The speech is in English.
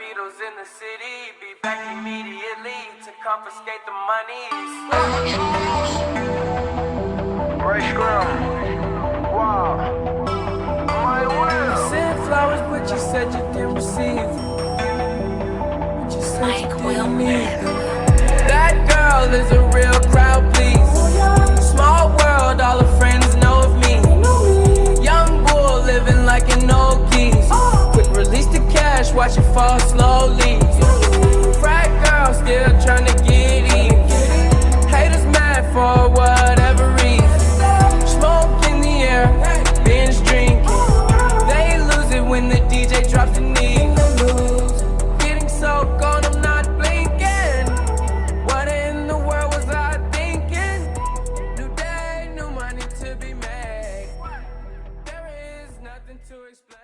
Beatles in the city. Be back immediately to confiscate the monies. Ray Scrum. Wow. My will. You sent flowers, but you said you didn't receive them. But you said you didn't need them. That girl is a real crowd, please. Small world, all her friends know of me. Young bull living like an old geese. Quick release the cash, watch it fall slowly. Frat girl still trying to get even. Haters mad for whatever reason. Smoke in the air, binge drinking. They lose it when the DJ drops the knee. Getting so gone, I'm not blinking. What in the world was I thinking? New day, new money to be made. There is nothing to explain.